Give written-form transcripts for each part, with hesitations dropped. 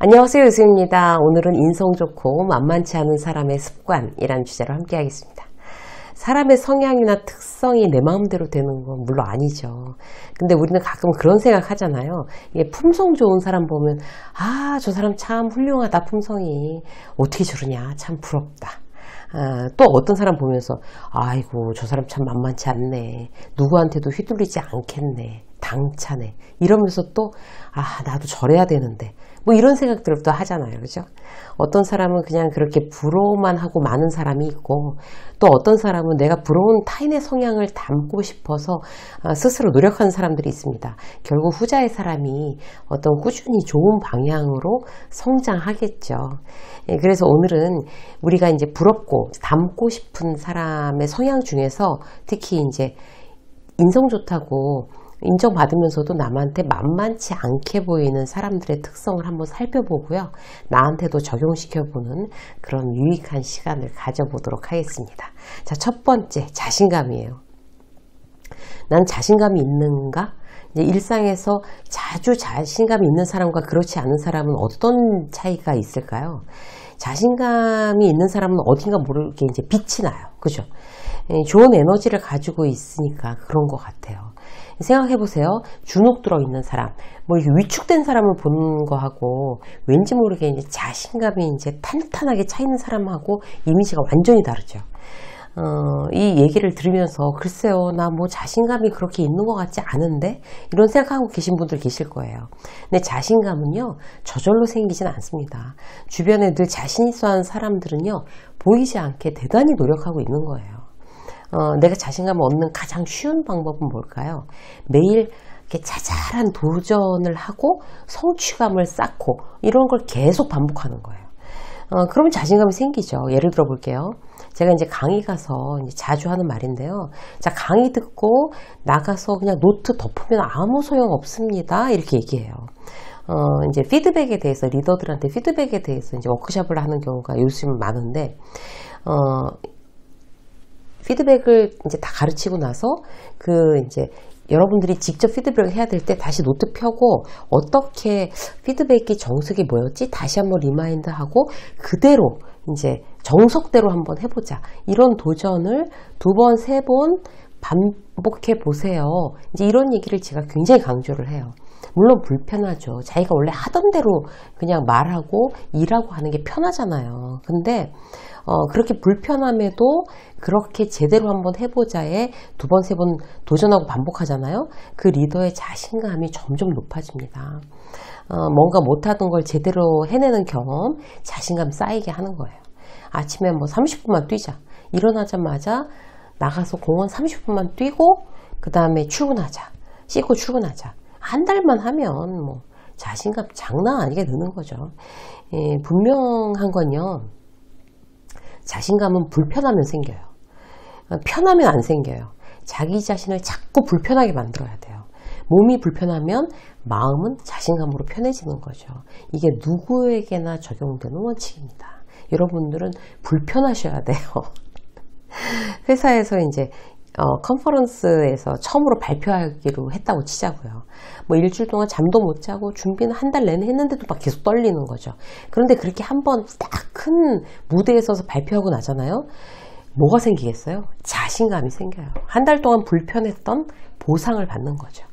안녕하세요, 유수입니다. 오늘은 인성 좋고 만만치 않은 사람의 습관이라는 주제로 함께 하겠습니다. 사람의 성향이나 특성이 내 마음대로 되는 건 물론 아니죠. 근데 우리는 가끔 그런 생각 하잖아요. 이게 품성 좋은 사람 보면 저 사람 참 훌륭하다, 품성이. 어떻게 저러냐, 참 부럽다. 또 어떤 사람 보면서 아이고, 저 사람 참 만만치 않네, 누구한테도 휘둘리지 않겠네, 당차네, 이러면서 또 나도 저래야 되는데, 뭐 이런 생각들을 또 하잖아요. 그죠? 어떤 사람은 그냥 그렇게 부러워만 하고 많은 사람이 있고, 또 어떤 사람은 내가 부러운 타인의 성향을 담고 싶어서 스스로 노력하는 사람들이 있습니다. 결국 후자의 사람이 어떤 꾸준히 좋은 방향으로 성장하겠죠. 그래서 오늘은 우리가 이제 부럽고 닮고 싶은 사람의 성향 중에서 특히 이제 인성 좋다고 인정받으면서도 남한테 만만치 않게 보이는 사람들의 특성을 한번 살펴보고요. 나한테도 적용시켜보는 그런 유익한 시간을 가져보도록 하겠습니다. 자, 첫 번째, 자신감이에요. 난 자신감이 있는가? 이제 일상에서 자주 자신감이 있는 사람과 그렇지 않은 사람은 어떤 차이가 있을까요? 자신감이 있는 사람은 어딘가 모르게 이제 빛이 나요. 그죠? 좋은 에너지를 가지고 있으니까 그런 것 같아요. 생각해보세요. 주눅 들어있는 사람, 뭐 이렇게 위축된 사람을 보는 거하고 왠지 모르게 이제 자신감이 이제 탄탄하게 차있는 사람하고 이미지가 완전히 다르죠. 이 얘기를 들으면서 글쎄요, 나 뭐 자신감이 그렇게 있는 것 같지 않은데, 이런 생각하고 계신 분들 계실 거예요. 근데 자신감은요, 저절로 생기진 않습니다. 주변에 늘 자신 있어 하는 사람들은요, 보이지 않게 대단히 노력하고 있는 거예요. 내가 자신감을 얻는 가장 쉬운 방법은 뭘까요? 매일 이렇게 자잘한 도전을 하고 성취감을 쌓고 이런 걸 계속 반복하는 거예요. 그러면 자신감이 생기죠. 예를 들어 볼게요. 제가 이제 강의 가서 이제 자주 하는 말인데요. 자, 강의 듣고 나가서 그냥 노트 덮으면 아무 소용 없습니다, 이렇게 얘기해요. 이제 피드백에 대해서, 리더들한테 피드백에 대해서 이제 워크숍을 하는 경우가 요즘 많은데, 피드백을 이제 다 가르치고 나서 이제 여러분들이 직접 피드백을 해야 될 때 다시 노트 펴고 어떻게 피드백이 정석이 뭐였지? 다시 한번 리마인드하고 그대로 이제 정석대로 한번 해보자. 이런 도전을 2번, 3번 반복해 보세요. 이제 이런 얘기를 제가 굉장히 강조를 해요. 물론 불편하죠. 자기가 원래 하던 대로 그냥 말하고 일하고 하는 게 편하잖아요. 근데 그렇게 불편함에도 그렇게 제대로 한번 해보자에 2번, 3번 도전하고 반복하잖아요. 그 리더의 자신감이 점점 높아집니다. 뭔가 못하던 걸 제대로 해내는 경험, 자신감 쌓이게 하는 거예요. 아침에 뭐 30분만 뛰자. 일어나자마자 나가서 공원 30분만 뛰고 그 다음에 출근하자. 씻고 출근하자. 한 달만 하면 뭐 자신감 장난 아니게 느는 거죠. 분명한 건요, 자신감은 불편하면 생겨요. 편하면 안 생겨요. 자기 자신을 자꾸 불편하게 만들어야 돼요. 몸이 불편하면 마음은 자신감으로 편해지는 거죠. 이게 누구에게나 적용되는 원칙입니다. 여러분들은 불편하셔야 돼요. 회사에서 이제 컨퍼런스에서 처음으로 발표하기로 했다고 치자고요. 뭐 일주일 동안 잠도 못 자고 준비는 한 달 내내 했는데도 막 계속 떨리는 거죠. 그런데 그렇게 한번 딱 큰 무대에 서서 발표하고 나잖아요. 뭐가 생기겠어요? 자신감이 생겨요. 한 달 동안 불편했던 보상을 받는 거죠.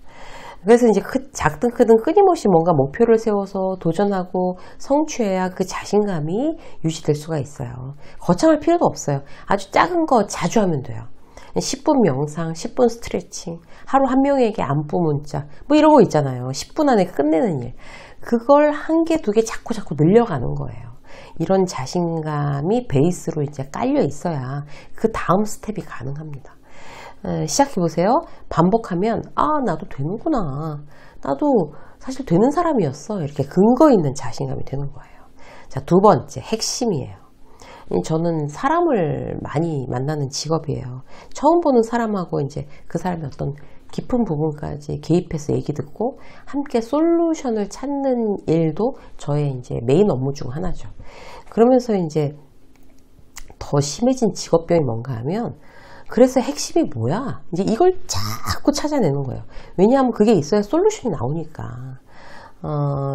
그래서 이제 작든 크든 끊임없이 뭔가 목표를 세워서 도전하고 성취해야 그 자신감이 유지될 수가 있어요. 거창할 필요도 없어요. 아주 작은 거 자주 하면 돼요. 10분 명상, 10분 스트레칭, 하루 한 명에게 안부 문자, 뭐 이런 거 있잖아요. 10분 안에 끝내는 일. 그걸 1개, 2개 자꾸 늘려가는 거예요. 이런 자신감이 베이스로 이제 깔려 있어야 그 다음 스텝이 가능합니다. 시작해보세요. 반복하면 나도 되는구나, 나도 사실 되는 사람이었어, 이렇게 근거 있는 자신감이 되는 거예요. 자, 2번째, 핵심이에요. 저는 사람을 많이 만나는 직업이에요. 처음 보는 사람하고 이제 그 사람의 어떤 깊은 부분까지 개입해서 얘기 듣고 함께 솔루션을 찾는 일도 저의 이제 메인 업무 중 하나죠. 그러면서 이제 더 심해진 직업병이 뭔가 하면, 그래서 핵심이 뭐야? 이제 이걸 자꾸 찾아내는 거예요. 왜냐하면 그게 있어야 솔루션이 나오니까.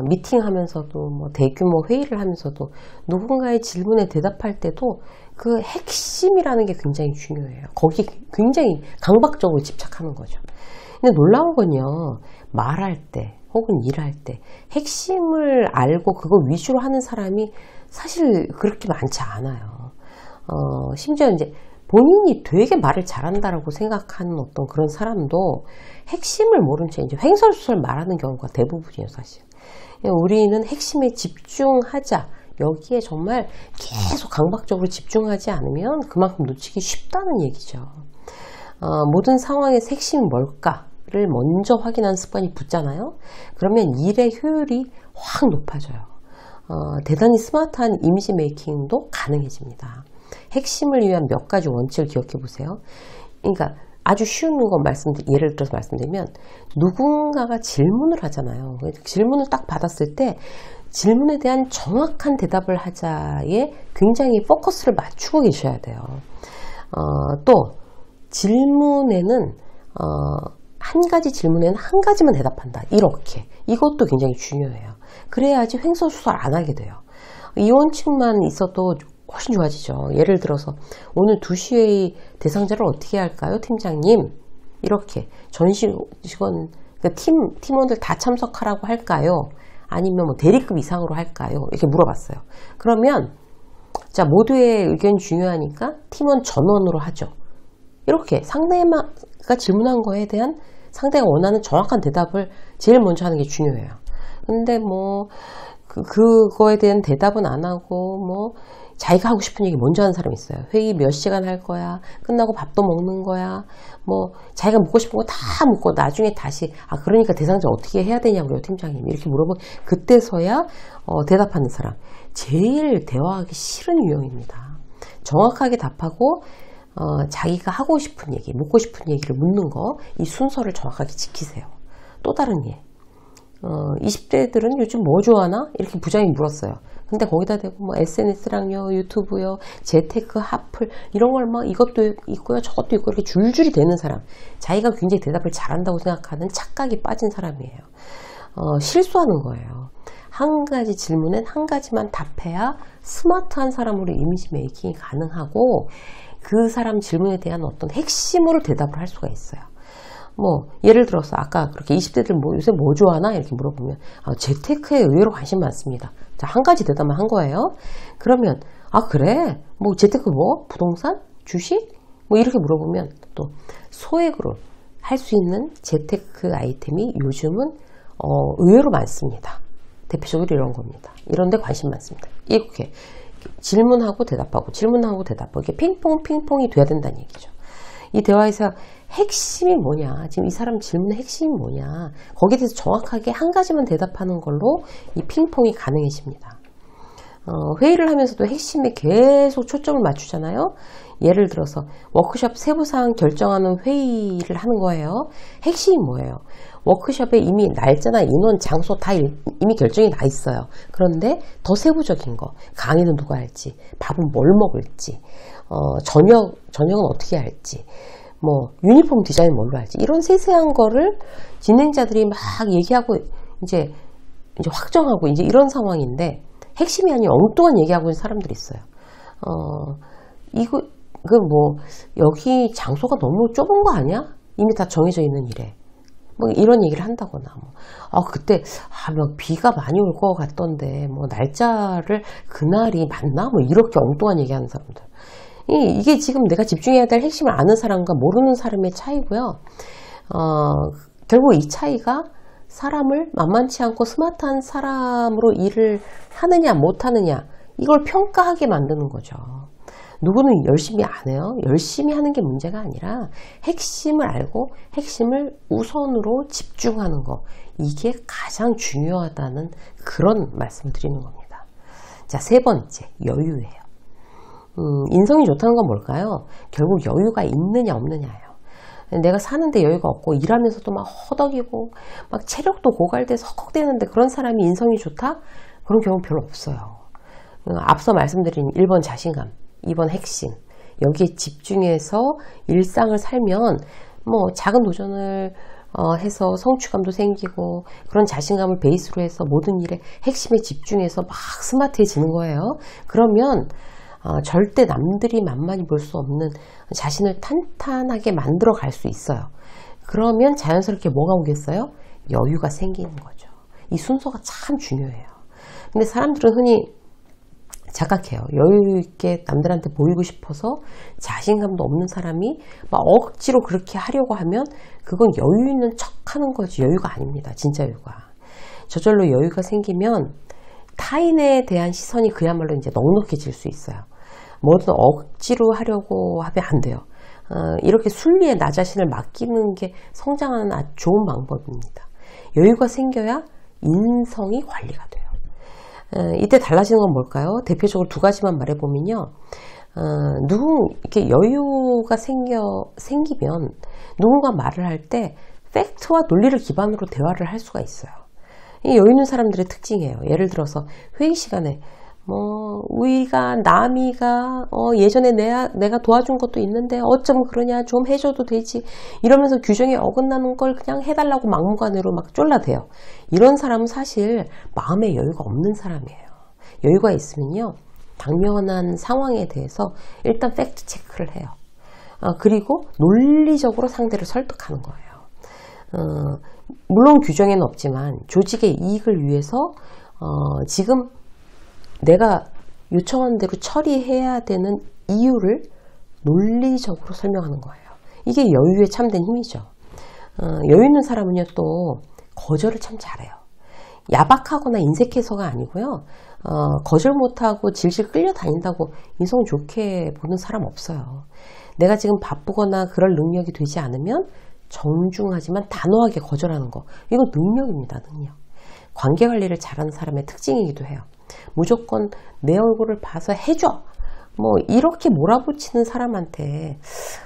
미팅하면서도 뭐 대규모 회의를 하면서도 누군가의 질문에 대답할 때도 그 핵심이라는 게 굉장히 중요해요. 거기 굉장히 강박적으로 집착하는 거죠. 근데 놀라운 건요, 말할 때 혹은 일할 때 핵심을 알고 그거 위주로 하는 사람이 사실 그렇게 많지 않아요. 심지어 이제 본인이 되게 말을 잘한다라고 생각하는 어떤 그런 사람도 핵심을 모른 채 이제 횡설수설 말하는 경우가 대부분이에요, 사실. 우리는 핵심에 집중하자. 여기에 정말 계속 강박적으로 집중하지 않으면 그만큼 놓치기 쉽다는 얘기죠. 모든 상황에서 핵심이 뭘까를 먼저 확인하는 습관이 붙잖아요. 그러면 일의 효율이 확 높아져요. 대단히 스마트한 이미지 메이킹도 가능해집니다. 핵심을 위한 몇 가지 원칙을 기억해 보세요. 그러니까 아주 쉬운 거 예를 들어서 말씀드리면, 누군가가 질문을 하잖아요. 질문을 딱 받았을 때 질문에 대한 정확한 대답을 하자에 굉장히 포커스를 맞추고 계셔야 돼요. 또 질문에는 한 가지 질문에는 한 가지만 대답한다. 이렇게. 이것도 굉장히 중요해요. 그래야지 횡설수설 안 하게 돼요. 이 원칙만 있어도 훨씬 좋아지죠. 예를 들어서 오늘 2시 회의 대상자를 어떻게 할까요, 팀장님? 이렇게 전 직원, 팀원들 다 참석하라고 할까요? 아니면 뭐 대리급 이상으로 할까요? 이렇게 물어봤어요. 그러면 자, 모두의 의견이 중요하니까 팀원 전원으로 하죠. 이렇게 상대가 질문한 거에 대한 상대가 원하는 정확한 대답을 제일 먼저 하는 게 중요해요. 근데 뭐 그거에 대한 대답은 안 하고 뭐 자기가 하고 싶은 얘기 먼저 하는 사람이 있어요. 회의 몇 시간 할 거야? 끝나고 밥도 먹는 거야? 뭐 자기가 묻고 싶은 거 다 묻고 나중에 다시 그러니까 대상자 어떻게 해야 되냐고요, 팀장님. 이렇게 물어보면 그때서야 대답하는 사람. 제일 대화하기 싫은 유형입니다. 정확하게 답하고 자기가 하고 싶은 얘기, 묻고 싶은 얘기를 묻는 거, 이 순서를 정확하게 지키세요. 또 다른 예. 20대들은 요즘 뭐 좋아하나? 이렇게 부장이 물었어요. 근데 거기다 대고 뭐 SNS랑요, 유튜브요, 재테크, 핫플 이런 걸 막 이것도 있고요, 저것도 있고 이렇게 줄줄이 되는 사람. 자기가 굉장히 대답을 잘한다고 생각하는 착각이 빠진 사람이에요. 실수하는 거예요. 한 가지 질문엔 한 가지만 답해야 스마트한 사람으로 이미지 메이킹이 가능하고 그 사람 질문에 대한 어떤 핵심으로 대답을 할 수가 있어요. 뭐 예를 들어서 아까 그렇게 20대들 요새 뭐 좋아하나 이렇게 물어보면 재테크에 의외로 관심 많습니다. 자, 한 가지 대답만 한 거예요. 그러면 그래? 뭐 재테크 뭐? 부동산? 주식? 뭐 이렇게 물어보면 또 소액으로 할 수 있는 재테크 아이템이 요즘은 의외로 많습니다. 대표적으로 이런 겁니다. 이런 데 관심 많습니다. 이렇게 질문하고 대답하고 질문하고 대답하고 이게 핑퐁이 돼야 된다는 얘기죠. 이 대화에서 핵심이 뭐냐, 지금 이 사람 질문의 핵심이 뭐냐, 거기에 대해서 정확하게 한 가지만 대답하는 걸로 이 핑퐁이 가능해집니다. 회의를 하면서도 핵심에 계속 초점을 맞추잖아요. 예를 들어서 워크숍 세부사항 결정하는 회의를 하는 거예요. 핵심이 뭐예요? 워크숍에 이미 날짜나 인원, 장소 다 이미 결정이 나 있어요. 그런데 더 세부적인 거, 강의는 누가 할지, 밥은 뭘 먹을지, 저녁은 어떻게 할지, 뭐 유니폼 디자인 뭘로 할지, 이런 세세한 거를 진행자들이 막 얘기하고 이제 확정하고 이제 이런 상황인데, 핵심이 아닌 엉뚱한 얘기하고 있는 사람들이 있어요. 뭐 여기 장소가 너무 좁은 거 아니야? 이미 다 정해져 있는 일에 뭐 이런 얘기를 한다거나 그때 막 비가 많이 올 것 같던데 뭐 날짜를 그날이 맞나? 뭐 이렇게 엉뚱한 얘기하는 사람들. 이게 지금 내가 집중해야 될 핵심을 아는 사람과 모르는 사람의 차이고요. 결국 이 차이가 사람을 만만치 않고 스마트한 사람으로 일을 하느냐 못하느냐, 이걸 평가하게 만드는 거죠. 누구는 열심히 안 해요. 열심히 하는 게 문제가 아니라 핵심을 알고 핵심을 우선으로 집중하는 거, 이게 가장 중요하다는 그런 말씀을 드리는 겁니다. 자, 세 번째, 여유예요. 인성이 좋다는 건 뭘까요? 결국 여유가 있느냐 없느냐예요. 내가 사는데 여유가 없고 일하면서도 막 허덕이고 막 체력도 고갈돼서 헉헉대는데 그런 사람이 인성이 좋다? 그런 경우 별로 없어요. 앞서 말씀드린 1번 자신감, 2번 핵심, 여기에 집중해서 일상을 살면 뭐 작은 도전을 해서 성취감도 생기고 그런 자신감을 베이스로 해서 모든 일에 핵심에 집중해서 막 스마트해지는 거예요. 그러면 절대 남들이 만만히 볼 수 없는 자신을 탄탄하게 만들어 갈 수 있어요. 그러면 자연스럽게 뭐가 오겠어요? 여유가 생기는 거죠. 이 순서가 참 중요해요. 근데 사람들은 흔히 착각해요. 여유 있게 남들한테 보이고 싶어서 자신감도 없는 사람이 막 억지로 그렇게 하려고 하면 그건 여유 있는 척 하는 거지 여유가 아닙니다. 진짜 여유가. 저절로 여유가 생기면 타인에 대한 시선이 그야말로 이제 넉넉해질 수 있어요. 뭐든 억지로 하려고 하면 안 돼요. 이렇게 순리에 나 자신을 맡기는 게 성장하는 아주 좋은 방법입니다. 여유가 생겨야 인성이 관리가 돼요. 이때 달라지는 건 뭘까요? 대표적으로 두 가지만 말해보면요. 이렇게 여유가 생기면 누군가 말을 할 때 팩트와 논리를 기반으로 대화를 할 수가 있어요. 이 여유 있는 사람들의 특징이에요. 예를 들어서 회의 시간에 우리가 남이가 예전에 내가 도와준 것도 있는데 어쩜 그러냐 좀 해줘도 되지 이러면서 규정에 어긋나는 걸 그냥 해달라고 막무가내로 막 쫄라대요. 이런 사람은 사실 마음에 여유가 없는 사람이에요. 여유가 있으면요 당면한 상황에 대해서 일단 팩트 체크를 해요. 그리고 논리적으로 상대를 설득하는 거예요. 물론 규정에는 없지만 조직의 이익을 위해서 지금 내가 요청한 대로 처리해야 되는 이유를 논리적으로 설명하는 거예요. 이게 여유의 참된 힘이죠. 여유 있는 사람은요 또 거절을 참 잘해요. 야박하거나 인색해서가 아니고요. 거절 못하고 질질 끌려다닌다고 인성 좋게 보는 사람 없어요. 내가 지금 바쁘거나 그럴 능력이 되지 않으면 정중하지만 단호하게 거절하는 거. 이건 능력입니다. 능력. 관계관리를 잘하는 사람의 특징이기도 해요. 무조건 내 얼굴을 봐서 해줘 이렇게 몰아붙이는 사람한테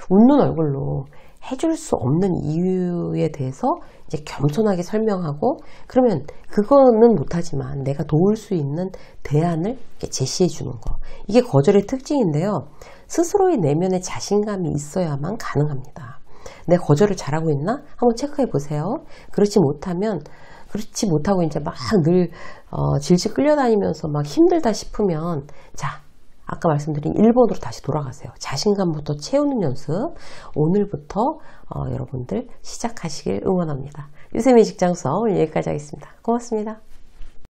웃는 얼굴로 해줄 수 없는 이유에 대해서 이제 겸손하게 설명하고 그러면 그거는 못하지만 내가 도울 수 있는 대안을 제시해 주는 거. 이게 거절의 특징인데요. 스스로의 내면에 자신감이 있어야만 가능합니다. 내가 거절을 잘하고 있나? 한번 체크해 보세요. 그렇지 못하고 이제 막 늘 질질 끌려다니면서 막 힘들다 싶으면 자 아까 말씀드린 1번으로 다시 돌아가세요. 자신감부터 채우는 연습 오늘부터 여러분들 시작하시길 응원합니다. 유쌤의 직장 수업 오늘 여기까지 하겠습니다. 고맙습니다.